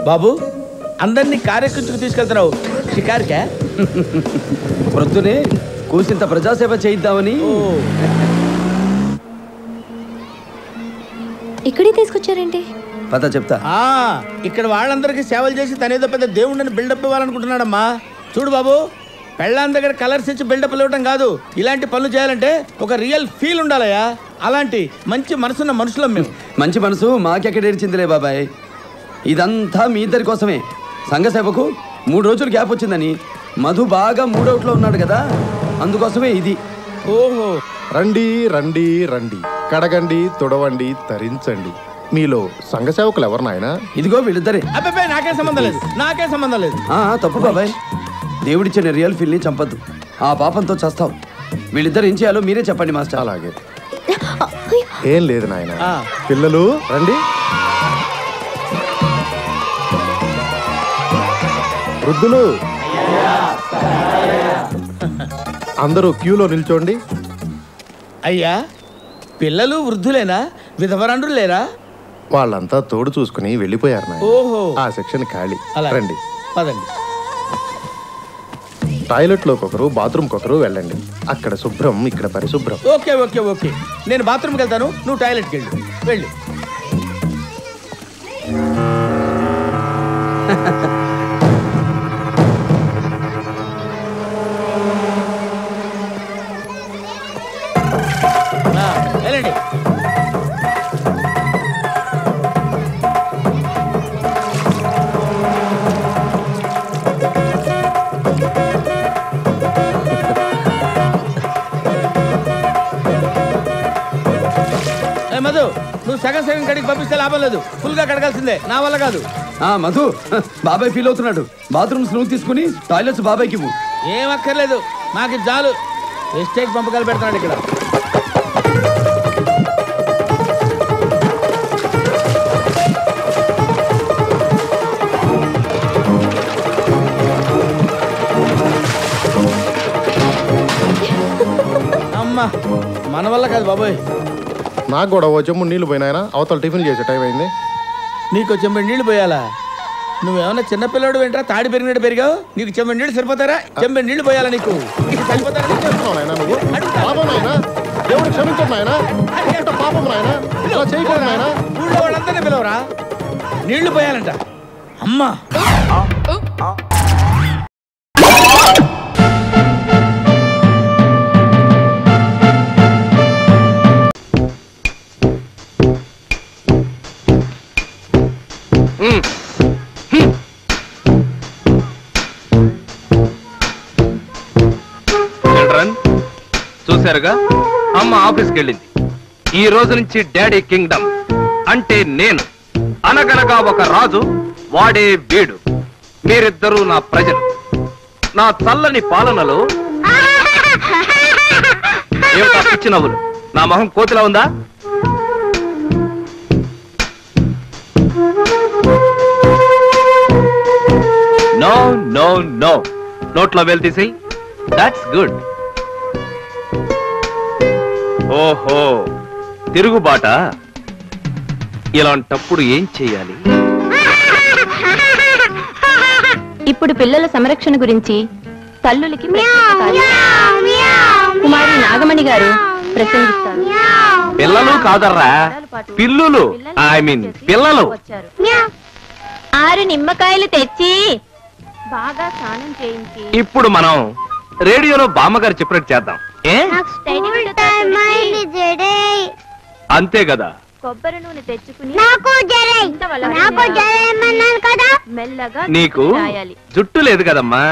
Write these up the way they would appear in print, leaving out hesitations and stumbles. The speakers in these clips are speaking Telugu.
బాబు అందరినీ కారెక్కించుకు తీసుకెళ్తున్నావు షికార్కా? ప్రొద్దునే కూసింత ప్రజాసేవ చేయిద్దామని. ఇక్కడే తీసుకొచ్చారేంటి? పద చెప్తా. ఇక్కడ వాళ్ళందరికీ సేవలు చేసి తనేదో పెద్ద దేవుడిని బిల్డప్ ఇవ్వాలనుకుంటున్నాడమ్మా. చూడు బాబు, పెళ్ళాం దగ్గర కలర్స్ ఇచ్చి బిల్డప్ ఇవ్వడం కాదు, ఇలాంటి పనులు చేయాలంటే ఒక రియల్ ఫీల్ ఉండాలయ్యా. అలాంటి మంచి మనసున్న మనుషులం మేము. మంచి మనసు మాకెక్కడేర్చిందిలే బాబాయ్. ఇదంతా మీ ఇద్దరి కోసమే. సంఘ సేవకు 3 రోజులు గ్యాప్ వచ్చిందని మధు బాగా మూడౌట్లో ఉన్నాడు కదా, అందుకోసమే ఇది. ఓహో, రండి రండి రండి, కడగండి, తుడవండి, తరించండి. మీలో సంఘ సేవకులు ఎవరు నాయనా? ఇదిగో వీళ్ళిద్దరే. అబ్బాయి నాకే సంబంధం లేదు, నాకే సంబంధం లేదు. తప్పు బాబాయ్, దేవుడిచ్చిన రియల్ ఫీల్ని చంపద్దు, ఆ పాపంతో చస్తావు. వీళ్ళిద్దరు ఏం చేయాలో మీరే చెప్పండి మాస్టర్. అలాగే. ఏం లేదు నాయన. పిల్లలు రండి. వృద్ధులు అందరూ క్యూలో నిల్చోండి. అయ్యా, పిల్లలు వృద్ధులేనా? విధవరాండ్రు లేరా? వాళ్ళంతా తోడు చూసుకుని వెళ్ళిపోయారు నాయన. ఓహో, ఆ సెక్షన్ ఖాళీ. రండి పదండి. టాయిలెట్లోకి ఒకరు, బాత్రూమ్కి ఒకరు వెళ్ళండి. అక్కడ శుభ్రం, ఇక్కడ పరిశుభ్రం. ఓకే ఓకే ఓకే, నేను బాత్రూమ్కి వెళ్తాను, నువ్వు టాయిలెట్కి వెళ్ళు. వెళ్ళండి. మధు, నువ్వు సగం కడిగి పంపిస్తే లాభం లేదు, ఫుల్ గా కడగాల్సిందే, నా వల్ల కాదు. మధు, బాబాయ్ ఫీల్ అవుతున్నాడు. బాత్రూమ్స్ నువ్వు తీసుకుని టాయిలెట్స్ బాబాయ్కి ఇవ్వు. ఏం అక్కర్లేదు, మాకు చాలు. మిస్టేక్ పంపకాలు పెడతాడు ఇక్కడ. అమ్మా, మన వల్ల కాదు బాబోయ్. నాకు కూడా ఓ చెంబు నీళ్ళు పోయినాయన, అవతల టిఫిన్ చేసే టైం అయింది. నీకు చెంబడి నీళ్ళు పోయాలా? నువ్వేమన్నా చిన్నపిల్లడు వెంటరా? తాడి పెరిగినట్టు పెరిగావు. నీకు చెంబడి నీళ్ళు సరిపోతారా? చెంబడి నీళ్ళు పోయాలా నీకు? ఊళ్ళో వాళ్ళందరినీ పిలవరా? నీళ్లు పోయాలంట. అమ్మా, చూశారుగా, అమ్మ ఆఫీస్కి వెళ్ళింది. ఈ రోజు నుంచి డాడీ కింగ్డమ్ అంటే నేను. అనగనగా ఒక రాజు, వాడే వీడు. మీరిద్దరూ నా ప్రజలు. నా చల్లని పాలనలో ఏమిటా పిచ్చి నవ్వులు? నా మొహం కోతిలా ఉందా? నో నో నో, నోట్లో వేలు తీసేయ్. That's good. ఓహో, తిరుగుబాట. ఇలాంటప్పుడు ఏం చెయ్యాలి? ఇప్పుడు పిల్లల సంరక్షణ గురించి తల్లులకి కుమారి నాగమణి గారు ప్రసంగిస్తారు. పిల్లలు కాదర్రా, పిల్లులు. ఐ మీన్ పిల్లలు. 6 నిమ్మకాయలు తెచ్చి బాగా స్నానం చేయించి ఇప్పుడు మనం రేడియోలో బామ్మగారు చెప్పినట్టు చేద్దాం. అంతే కదా. కొబ్బరి నూనె తెచ్చుకుని మెల్లగా నీకు జుట్టు లేదు కదమ్మా.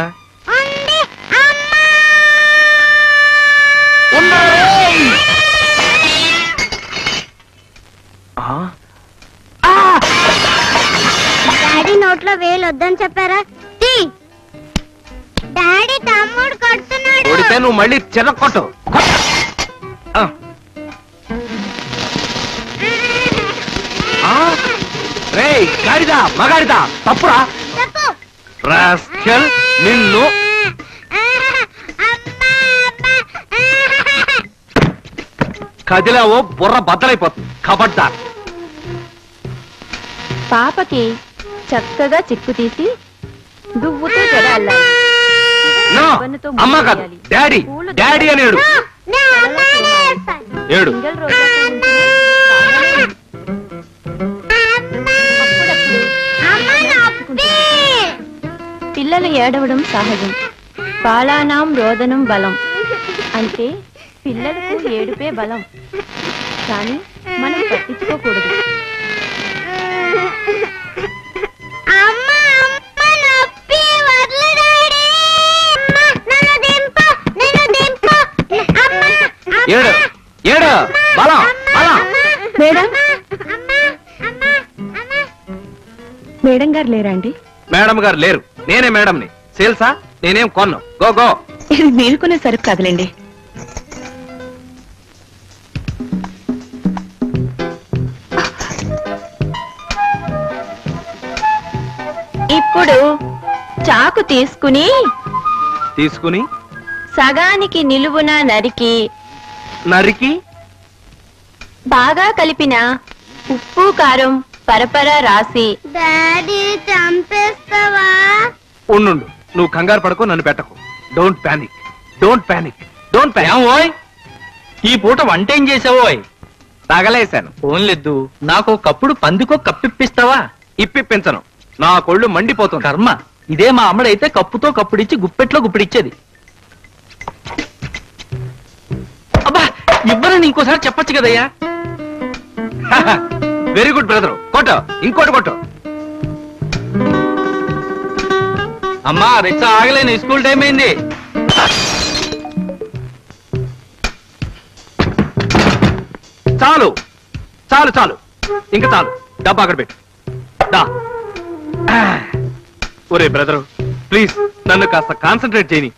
డాడీ నోట్లో వేలు వద్దని చెప్పారా? డాడీ తమ్ముడు కొడుతున్నాడు. కొడితే నువ్వు మళ్ళీ చెరకొట్టు. రేయ్ గాడిదా, మగాడిదా, తప్పురా. రాస్కెల్, నిన్ను. కదిలావో బుర్ర బద్దలైపోతుంది. కబడ్దార్. పాపకి చక్కగా చిక్కు తీసి దువ్వుతో జడ అల్లాలి. నో రిబ్బన్నుతో అమ్మ ముడి కాదు వేయాలి. డాడీ పూలతో డాడీ అని ఏడు ఏడు సింగిల్ రోజాతో ఉంచిన బాగానే అప్పుడప్పుడు పిల్లలు ఏడవడం సహజం. బాలానాం రోదనం బలం. అంటే పిల్లలకు ఏడుపే బలం. కానీ మనం పట్టించుకోకూడదు. ఏడు ఏడు బలం బలం. మేడం మేడం గారు లేరా అండి? మేడం గారు లేరు, నేనే మేడంని. సేల్సా నేనేం కొన్ను. Go go. ఇది మీరు కొనే సరుకు కాదులేండి. ఇప్పుడు చాకు తీసుకుని తీసుకుని సగానికి నిలువున నరికి నరికి బాగా కలిపిన ఉప్పు కారం పరపర రాసి డాడీ చంపేస్తావా? ఉండు, నువ్వు కంగారు పడకు, నన్ను పెట్టకు. Don't panic, don't panic, don't panic. ఓయ్ ఈ పూట వంట ఏం చేసావోయ్? తగలేశాను. ఫోన్లెద్దు, నాకు ఒకప్పుడు పందికో కప్పిప్పిస్తావా? ఇప్పిప్పించను, నా కొళ్ళు మండిపోతుంది. కర్మ, ఇదే మా అమ్మడైతే కప్పుతో కప్పుడిచ్చి గుప్పెట్లో గుప్పిడిచ్చేది. అబ్బా ఇవ్వరని ఇంకోసారి చెప్పొచ్చు కదయ్యా. వెరీ గుడ్ బ్రదర్, కొట్టు, ఇంకోటి కొట్టు. అమ్మా రిచ్చ ఆగలేను, స్కూల్ టైం అయింది. చాలు చాలు చాలు, ఇంకా చాలు. డబ్బా అక్కడ పెట్టు. దా. ఒరే బ్రదరు, ప్లీజ్ నన్ను కాస్త కాన్సన్ట్రేట్ చేయని.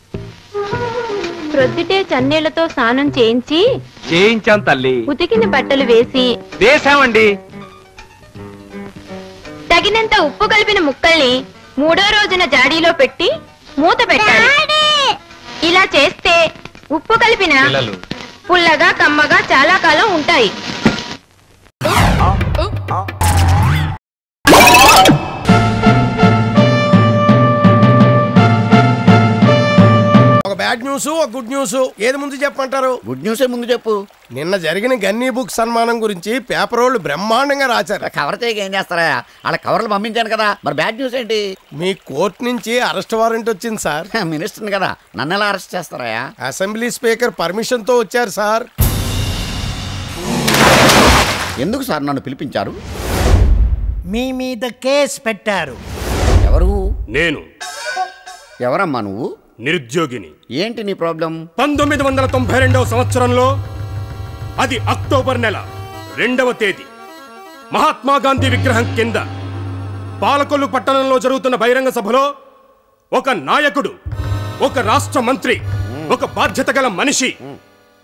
ప్రొద్దుటే చన్నీళ్లతో స్నానం చేయించి చేయించాం తల్లి. ఉతికిన బట్టలు వేసి వేశామండి. తగినంత ఉప్పు కలిపిన ముక్కల్ని 3వ రోజున జాడీలో పెట్టి మూత పెట్టాలి. ఇలా చేస్తే ఉప్పు కలిపిన పుల్లగా కమ్మగా చాలా కాలం ఉంటాయి. ఒక బ్యాడ్ న్యూస్, ఒక గుడ్ న్యూస్, ఏది ముందు చెప్పమంటారు? గుడ్ న్యూస్ ముందు చెప్పు. నిన్న జరిగిన గన్నీ బుక్ సన్మానం గురించి పేపర్ వాళ్ళు బ్రహ్మాండంగా రాశారు. కవర్ చేయగా ఏం చేస్తారా? అలా కవర్లు పంపించాను కదా, మరి బ్యాడ్ న్యూస్ ఏంటి? మీ కోర్టు నుంచి అరెస్ట్ వారెంట్ వచ్చింది సార్. మినిస్టర్ని కదా, నన్ను ఎలా అరెస్ట్ చేస్తారా? అసెంబ్లీ స్పీకర్ పర్మిషన్ తో వచ్చారు సార్. ఎందుకు సార్ నన్ను పిలిపించారు? మీ మీద కేసు పెట్టారు. ఎవరు? నేను. ఎవరమ్మా నువ్వు? నిరుద్యోగిని. ఏంటి నీ ప్రాబ్లం? 1992వ సంవత్సరంలో, అది అక్టోబర్ నెల 2వ తేదీ, మహాత్మా గాంధీ విగ్రహం కింద పాలకొల్లు పట్టణంలో జరుగుతున్న బహిరంగ సభలో ఒక నాయకుడు, ఒక రాష్ట్ర మంత్రి, ఒక బాధ్యత గల మనిషి,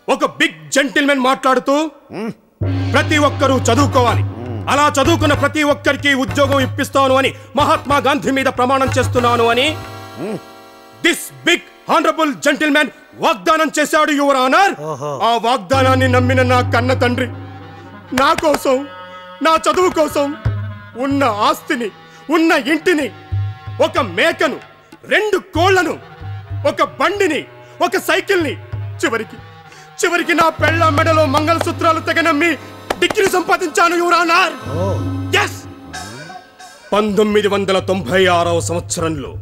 ఒక బిగ్ జెంటిల్మెన్ మాట్లాడుతూ ప్రతి ఒక్కరూ చదువుకోవాలి, అలా చదువుకున్న ప్రతి ఒక్కరికి ఉద్యోగం ఇప్పిస్తాను అని మహాత్మా గాంధీ మీద ప్రమాణం చేస్తున్నాను అని దిస్ బిగ్ హానరబుల్ జెంటిల్మెన్ వాగ్దానం చేశాడు యువర్ ఆనర్. ఆ వాగ్దానాన్ని నమ్మిన నా కన్న తండ్రి నా కోసం, నా చదువు కోసం ఉన్న ఆస్తిని, ఉన్న ఇంటిని, ఒక మేకను, 2 కోళ్లను, ఒక బండిని, ఒక సైకిల్ని, చివరికి నా పెళ్ళ మెడలో మంగళసూత్రాలు తెగనమ్మి డిగ్రీ సంపాదించాను యువర్ ఆనర్. yes 1996వ సంవత్సరంలో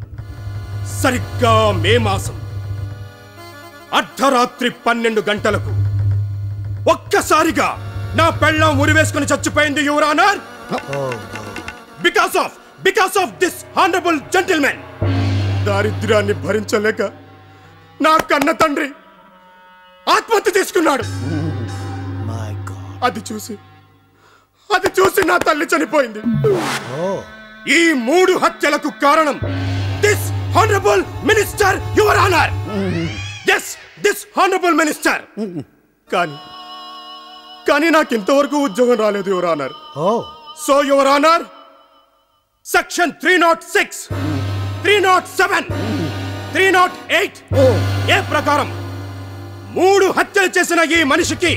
సరిగ్గా మే మాసం అర్ధరాత్రి 12 గంటలకు ఒక్కసారిగా నా పెళ్ళం ఉరివేసుకుని చచ్చిపోయింది your honour. Because of this honourable gentlemen. దారిద్ర్యాన్ని భరించలేక నా కన్న తండ్రి ఆత్మహత్య చేసుకున్నాడు. అది చూసి నా తల్లి చనిపోయింది. ఈ 3 హత్యలకు కారణం this honourable minister your honour. yes this honourable minister. కానీ నాకు ఇంతవరకు ఉద్యోగం రాలేదు your honour. So your honour, section 306, 307, 308 ఏ ప్రకారం 3 హత్యలు చేసిన ఈ మనిషికి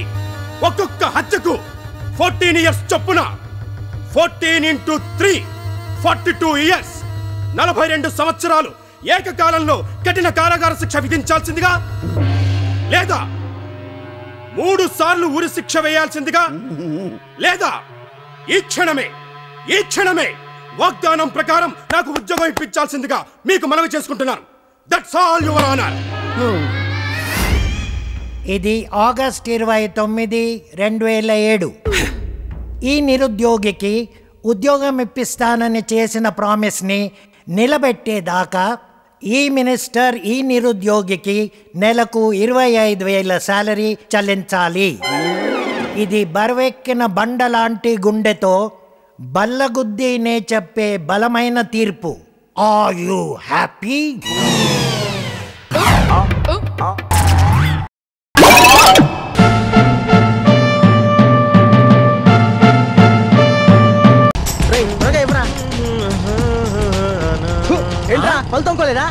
ఒక్కొక్క హత్యకు 14 years చొప్పున 14 into 3 42 years 42 సంవత్సరాలు ఏకకాలంలో కఠిన కారాగార శిక్ష విధించాల్సిందిగా లేదా 3 సార్లు ఉరి శిక్ష వేయాల్సిందిగా లేదా ఈ క్షణమే వాగ్దానం ప్రకారం నాకు ఉద్యోగం ఇప్పించాల్సిందిగా మీకు మనవి చేసుకుంటున్నాను. That's all your honour. ఇది ఆగస్ట్ 29, 2007. ఈ నిరుద్యోగికి ఉద్యోగం ఇప్పిస్తానని చేసిన ప్రామిస్ని నిలబెట్టేదాకా ఈ మినిస్టర్ ఈ నిరుద్యోగికి నెలకు 25,000 శాలరీ చెల్లించాలి. ఇది బరువెక్కిన బండ లాంటి గుండెతో బల్లగుద్దీనే చెప్పే బలమైన తీర్పు. Are you happy? పలుతోలేదా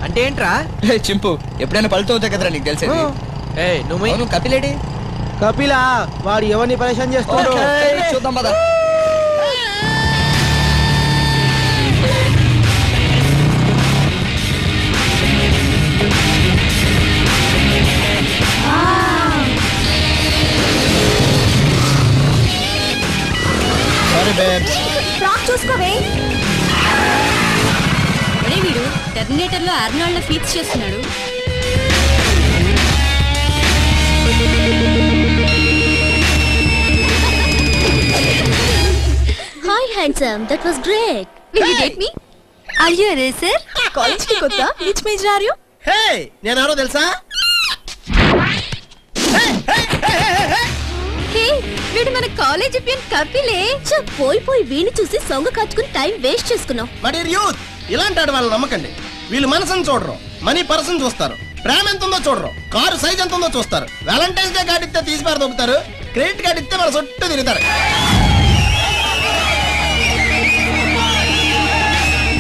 అంటే ఏంట్రా? చింపు ఎప్పుడైనా పలుతోతాయి కదరా నీకు తెలిసేది. నువ్వు కపిలేడి? కపిలా వాడు ఎవరిని పరేషాన్ చేస్తాడు? చూద్దాం పద. చూసుకోవే వీడు టెర్మినేటర్ లో ఆర్నాల్డ్ ఫీచ్ చేస్తున్నాడు. Hi handsome, that was great. Will you date me? Are you a racer? College ki kotta? Which major are you? Hey, నేను ఎవరో తెలుసా? హే వీడు మన కాలేజ్ పియన్ కపిలే. పోయి వీణి చూసి సొంగ కాచుకుని టైం వేస్ట్ చేసుకున్నావు. బట్ యూత్ ఇలాంటి వాళ్ళు నమ్మకండి. వీళ్ళు మనసును చూడరు, మనీ పర్సన్ చూస్తారు. ప్రేమ ఎంత ఉందో చూడరు, కారు సైజ్ ఎంత ఉందో చూస్తారు. వ్యాలంటైన్స్ డే కార్డు ఇస్తే తీసి పారు దొబ్బుతారు, క్రెడిట్ కార్డు ఇస్తే మన చుట్టూ తిరుగుతారు.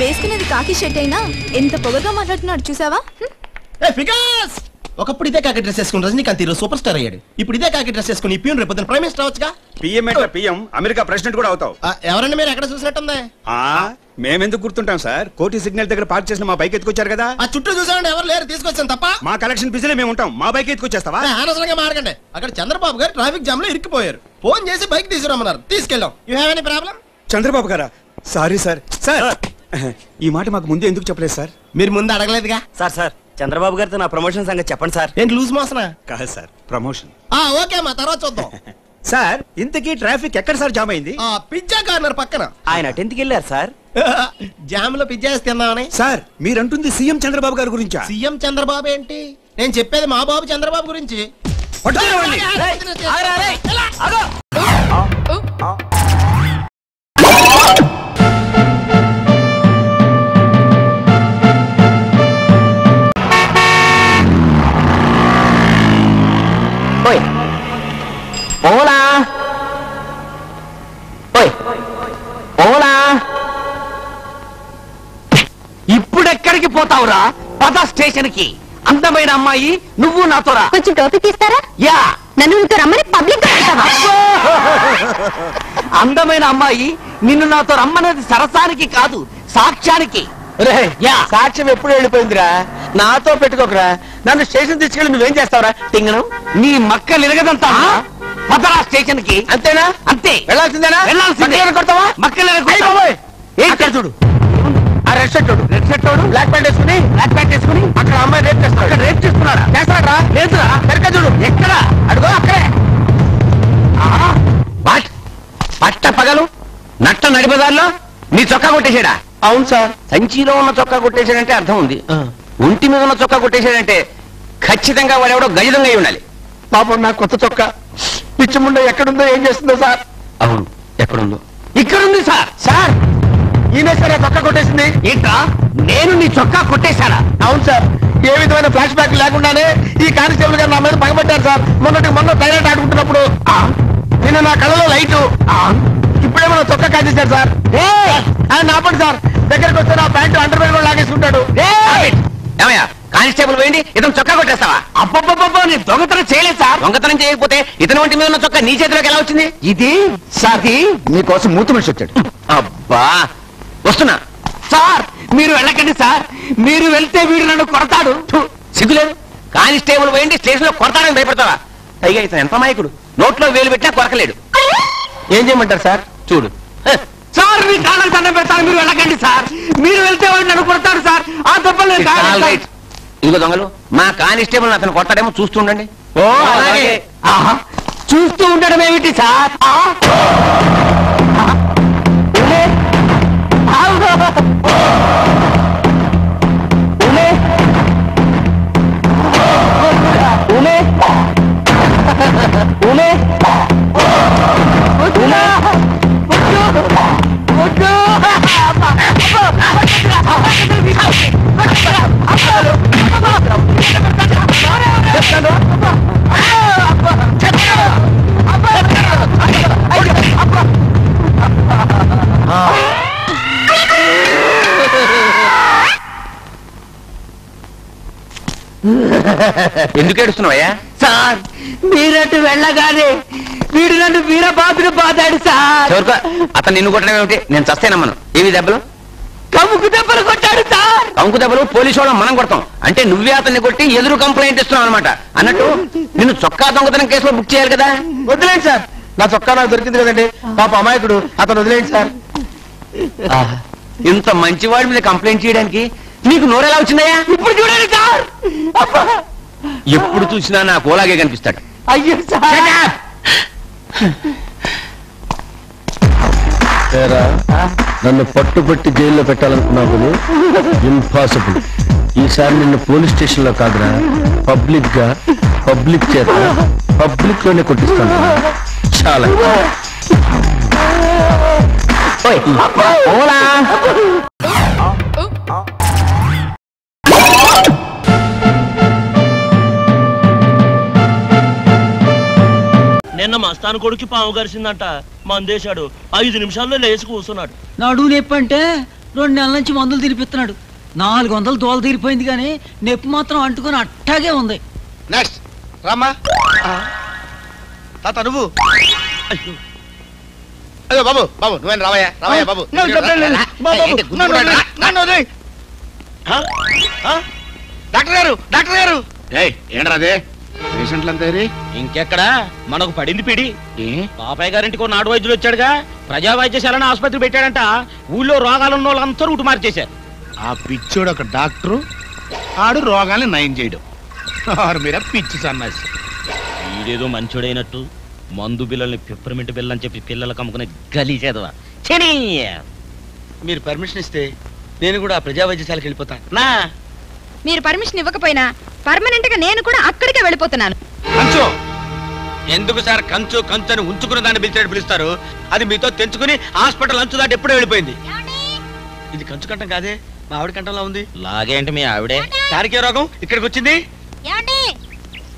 వేసుకునేది కాకి షర్ట్ అయినా ఎంత పొగగా మాట్లాడుతున్నాడు చూసావా? ఒకప్పుడు ఇదే కాకి డ్రెస్ వేసుకుని రజనీకాంత్ హీరో సూపర్ స్టార్ అయ్యాడు. ఇప్పుడు ఇదే కాకి డ్రెస్ వేసుకుని పిఎం రేపు ప్రైమ్ మినిస్టర్ అవచ్చుగా. పిఎం అమెరికా ప్రెసిడెంట్ కూడా అవుతావు. ఎవరండి మీరు ఎక్కడ చూసినట్టుంది? మేమెందుకు గుర్తుంటాం సార్? కోటి సిగ్నల్ దగ్గర పార్క్ చేసిన మా బైక్ ఎత్తుకొచ్చారు కదా. ఆ చుట్టూ చూసామండి, ఎవరు లేరు, తీసుకొచ్చాను తప్ప. మా కలెక్షన్ బిజీలో మేము ఉంటాం, మా బైక్ ఎత్తుకొచ్చేస్తావా? అనవసరంగా మారకండి. అక్కడ చంద్రబాబు గారు ట్రాఫిక్ జామ్ లో ఇరుక్కుపోయారు. ఫోన్ చేసి బైక్ తీసుకురమ్మన్నారు, తీసుకెళ్ళాం. You have any problem? Chandrababu గారా? Sorry sir. సార్ ఈ మాట మాకు ముందు ఎందుకు చెప్పలేదు సార్? మీరు ముందు అడగలేదుగా. సార్ చంద్రబాబు గారితో నా ప్రమోషన్ సంగతి చెప్పండి సార్. ఏంటి లూజ్ మోసనా? కాదు సార్, ప్రమోషన్. ఓకే మా తర్వాత చూద్దాం. సార్ ఇంతకీ ట్రాఫిక్ ఎక్కడ సార్ జామ్ అయింది? పిజ్జా కార్నర్ పక్కన. ఆయన 10th కి వెళ్ళారు సార్. జామ్ లో పిజ్జా వేసి తిందామని. సార్ మీరంటుంది సీఎం చంద్రబాబు గారి గురించా? సీఎం చంద్రబాబు ఏంటి, నేను చెప్పేది మా బాబు చంద్రబాబు గురించి. ఇప్పుడెక్కడికి పోతావురా? పద స్టేషన్ కి. అందమైన అమ్మాయి నువ్వు నాతో రా. కొంచెం టోపీ తీస్తారా? యా. నన్ను నీతో రమ్మని పబ్లిక్ అందమైన అమ్మాయి నిన్ను నాతో రమ్మనేది సరసానికి కాదు, సాక్ష్యానికి. సాక్ష్యం ఎప్పుడు వెళ్ళిపోయిందిరా? నాతో పెట్టుకోకరా. నన్ను స్టేషన్ తీసుకెళ్ళి నువ్వేం చేస్తావురా? తింగను నీ మక్కలు ఇరగదంతా. పదరా స్టేషన్ కి. అంతేనా? అంతే. వెళ్ళాల్సిందేనా? వెళ్ళాల్సిందే. కొడతావా? మక్కలు ఏంటి చూడు, ఆ రెడ్ షర్ట్ బ్లాక్ ప్యాంట్ వేసుకుని అక్కడ అమ్మాయి రేప్ చేస్తాడు. రేప్ చేస్తున్నాడా? చేస్తాడా? లేదురా. సరిగ్గా చూడు. ఎక్కడ? అడుగో అక్కడే. పట్ట పగలు నట్ట నడిపదాల్లో నీ చొక్కా కొట్టేశాడా? అవును సార్. సంచిలో ఉన్న చొక్కా కొట్టేశాడంటే అర్థం ఉంది. ఒంటి మీద ఉన్న చొక్కా కొట్టేశాడంటే ఖచ్చితంగా వాడెవడో గజదంగా ఉండాలి. పాపం నా కొత్త చొక్కా పిచ్చిముండ ఎక్కడుందో ఏం చేస్తుందో సార్. అవును, ఎక్కడుందో? ఇక్కడుంది సార్. సార్ ఈయనే సార్ చొక్కా కొట్టేసింది. ఏంటా? నేను నీ చొక్కా కొట్టేశానా? అవును సార్. ఏ విధమైన ఫ్లాష్ బ్యాక్ లేకుండానే ఈ కానిస్టేబుల్ గారు నా మీద పగబట్టారు సార్. మొన్న టైలెంట్ ఆడుకుంటున్నప్పుడు నిన్న నా కళ్ళలో లైటు, ఇప్పుడేమో చొక్కా కాజేశారు సార్. ఆయన నాపండి సార్, దగ్గరికి వస్తే నా ప్యాంటు అండర్వేర్ కూడా లాగేసుకుంటాడు. ఏమయ్యా కానిస్టేబుల్ పోయింది, ఇతను చొక్కా కొట్టేస్తావా? అబ్బబ్బబ్బో, నేను దొంగతనం చేయలేదు సార్. దొంగతనం చేయకపోతే ఇతని ఒంటి మీద ఉన్న చొక్కా నీ చేతిలోకి ఎలా వచ్చింది? ఇది సార్, మీకోసం మూతి మనిషి వచ్చాడు. అబ్బా వస్తున్నా. సార్ మీరు వెళ్ళకండి సార్, మీరు వెళ్తే వీడు నన్ను కొడతాడు. సిగ్గులేదు. కానిస్టేబుల్ పోయింది స్టేషన్ లో కొడతాడని భయపడతావా? పైగా ఇతను ఎంత మాయకుడు, నోట్లో వేలు పెట్టినా కొరకలేడు. ఏం చేయమంటారు సార్? చూడు సార్, మీ కాళ్ళకి దండం పెడతాను, మీరు వెళ్ళకండి సార్. మీరు వెళ్తే వాడు నన్ను కొడతాడు సార్. ఆ దెబ్బలు ఇదిగో దొంగలు, మా కానిస్టేబుల్ అతను కొడతాడేమో చూస్తూ ఉండండి. ఓ అలాగే. చూస్తూ ఉండడం ఏమిటి సార్? ఎందుకు ఏడుస్తున్నావయ్యా? సార్ మీరట్టు వెళ్ళగానే వీడు నన్ను వీరబాబుని బాధాడు సార్. అతను నిన్ను కొట్టడం ఏమిటి? నేను చస్తేనమ్మను. ఏవి దెబ్బలు? కముకు దెబ్బలు కొట్టాడు సార్. కముకు దెబ్బలు పోలీసు వాళ్ళం మనం కొడతాం అంటే నువ్వే అతన్ని కొట్టి ఎదురు కంప్లైంట్ ఇస్తున్నావు అనమాట. అన్నట్టు నిన్ను చొక్కా దొంగతనం కేసులో బుక్ చేయాలి కదా. వదిలేండి సార్, నా చొక్కా నాకు దొరికింది కదండి. పాప అమాయకుడు, అతను వదిలేండి సార్. ఇంత మంచివాడి మీద కంప్లైంట్ చేయడానికి నీకు నోరెలా వచ్చిందయ్యా? ఇప్పుడు చూడండి సార్, ఎప్పుడు చూసినా నాకు ఓలాగే కనిపిస్తాడు. అయ్యో సార్, నన్ను పట్టుబట్టి జైల్లో పెట్టాలనుకున్నావు, ఇంపాసిబుల్. ఈసారి నిన్ను పోలీస్ స్టేషన్ లో కాదురా, పబ్లిక్ చేత పబ్లిక్ లోనే కొట్టిస్తాను. చాలా నిన్న మస్తాను కొడుకు పాము గరిసిందంట, మందేశాడు 5 నిమిషాల్లో లేచి కూర్చున్నాడు. నడువు నొప్పి అంటే 2 నెలల నుంచి మందులు తిరిపిస్తున్నాడు. 400 దోల తీరిపోయింది కానీ నొప్పి మాత్రం అంటుకొని అట్టాగే ఉంది. నెక్స్ట్ రామ్మా. తాత నువ్వు. అయ్యో బాబు, బాబు నువ్వేం రావయ్యా, రావయ్యా బాబు. డాక్టర్ గారు, డాక్టర్ గారు. ఏంట్రా అదే పేషెంట్లంతా ఇంకెక్కడ, మనకు పడింది పిడి. పాపయ్య గారింటికి నాడు వైద్యులు వచ్చాడుగా, ప్రజా వైద్యశాలని ఆసుపత్రి పెట్టాడంట. ఊళ్ళో రోగాలున్న వాళ్ళంతా రూటు మార్చేశారు. ఆ పిచ్చోడు ఒక డాక్టరు, ఆడు రోగాల్ని నయం చేయడం. మీద పిచ్చి సన్నాసి. వీడేదో మంచోడైనట్టు మందు బిల్లల్ని పిప్పర్మెంట్ బిల్ల అని చెప్పి పిల్లలకు అమ్ముకునే గలీజేదవా. మీరు పర్మిషన్ ఇస్తే నేను కూడా ప్రజా వైద్యశాలకు వెళ్ళిపోతా. నా మీరు పర్మిషన్ ఇవ్వకపోయినా పర్మనెంట్ గా నేను కూడా అక్కడికే వెళ్ళిపోతున్నాను. కంచు ఎందుకు సార్ కంచు కంచు అని ఉంచుకున్న దాన్ని పిలిచేట్టు పిలుస్తారు? అది మీతో తెంచుకుని హాస్పిటల్ అంచు దాటి ఎప్పుడూ వెళ్ళిపోయింది. ఇది కంచు కంఠం కాదే, మా ఆవిడ కంఠంలో ఉంది. లాగేంటి మీ ఆవిడే? దానికే రోగం ఇక్కడికి వచ్చింది.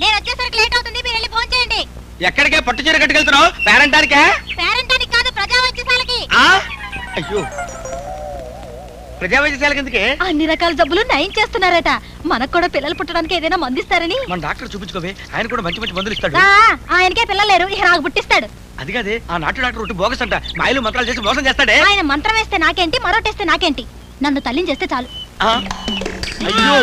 నేను వచ్చేసరికి లేట్ అవుతుంది, మీరు వెళ్ళి ఫోన్ చేయండి. ఎక్కడికే పట్టు చీర కట్టుకెళ్తున్నావు? పేరెంటానికే? పేరెంటానికి కాదు, ప్రజా వైద్యశాలకి. అయ్యో, ప్రజా వైద్యశాలకి ఎందుకే? అన్ని రకాల జబ్బులు నయం చేస్తున్నారట. మనకు కూడా పిల్లలు పుట్టడానికి ఏదైనా మందిస్తారని. మన డాక్టర్ చూపించుకోవే, ఆయన కూడా మంచి మంచి మందులు ఇస్తాడు. ఆయనకే పిల్లలు లేరు, ఇక నాకు పుట్టిస్తాడు. అది కాదే, ఆ నాటు డాక్టర్ ఒకటి బోగస్ అంట, మాయలు మంత్రాలు చేసి మోసం చేస్తాడే. ఆయన మంత్రం వేస్తే నాకేంటి, మరోటేస్తే నాకేంటి, నన్ను తల్లిని చేస్తే చాలు. అయ్యో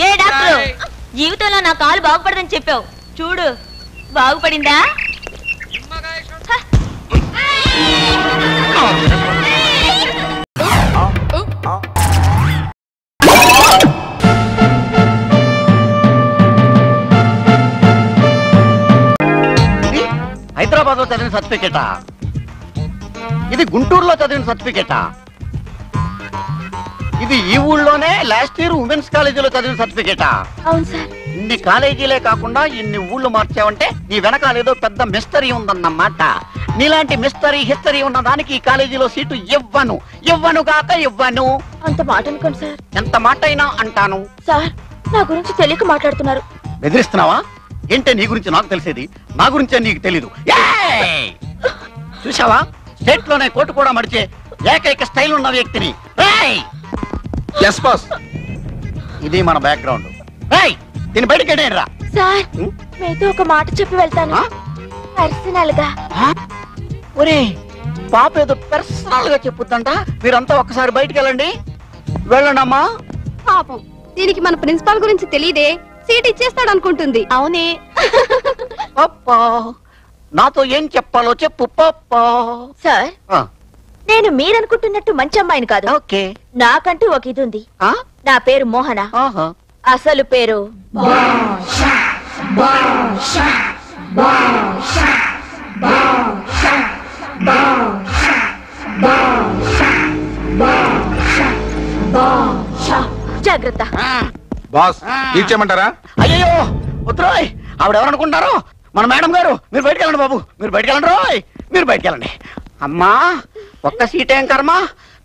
ఏ డాక్టర్, జీవితంలో నా కాలు బాగుపడదని చెప్పావు, చూడు బాగుపడిందా? హైదరాబాద్ లో చదివిన సర్టిఫికేటా? ఇది గుంటూరులో చదివిన సర్టిఫికేటా? ఇది ఈ ఊళ్ళోనే లాస్ట్ ఇయర్ ఉమెన్స్ కాలేజీలో చదివిన సర్టిఫికేటా? అవును సార్. ఇన్ని కాలేజీలే కాకుండా ఇన్ని ఊళ్ళు మార్చావంటే నీ వెనకాలేదో పెద్ద మిస్టరీ ఉందన్నమాట. నీలాంటి మిస్టరీ హిస్టరీ ఉన్న దానికి ఈ కాలేజీలో సీటు ఇవ్వను, ఇవ్వనుగాక ఇవ్వను. అంత మాట అనుకోండి సార్. ఎంత మాట అయినా అంటాను. సార్, నా గురించి తెలియక మాట్లాడుతున్నారు. బెదిరిస్తున్నావా? ఏంటే నీ గురించి నాకు తెలిసేది, నా గురించే నీకు తెలీదు. చూసావా, స్టేట్ లోనే కోర్టు కూడా మడిచే ఏకైక స్టైల్ ఉన్న వ్యక్తిని. ఇది మన బ్యాక్గ్రౌండ్. దీని బయటకెళ్ళేరా సార్, మీతో ఒక మాట చెప్పి వెళ్తాను. పర్సనల్ గా. ఒరే పాప ఏదో పర్సనల్ గా చెప్పుద్దంట, మీరంతా ఒక్కసారి బయటికి వెళ్ళండి. వెళ్ళండి అమ్మా. పాపం దీనికి మన ప్రిన్సిపాల్ గురించి తెలియదే, సీట్ ఇచ్చేస్తాడు అనుకుంటుంది. అవునే. పప్పా నాతో ఏం చెప్పాలో చెప్పు పప్పా. సార్ నేను మీరనుకుంటున్నట్టు మంచి అమ్మాయిని కాదు. ఓకే. నాకంటూ ఒక ఇది ఉంది. నా పేరు మోహన. అసలు పేరు జాగ్రత్త. బాస్ ఇచ్చేయమంటారా? అయ్యో వద్దురోయ్, ఆవిడెవరనుకుంటారు? మన మేడం గారు. మీరు బయటకు వెళ్ళండి బాబు, మీరు బయటకు వెళ్ళండి రోయ్, మీరు బయటకు వెళ్ళండి. అమ్మా ఒక్క సీట్ ఏం కర్మ,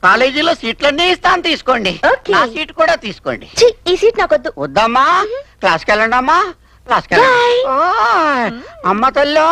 కాలేజీలో సీట్లన్నీ ఇస్తాను, తీసుకోండి. నా సీట్ కూడా తీసుకోండి. ఈ సీట్ నాకొద్దు. వద్దమ్మా, క్లాస్కి వెళ్ళండి అమ్మా, క్లాస్కి వెళ్ళండి. అమ్మ తల్లో.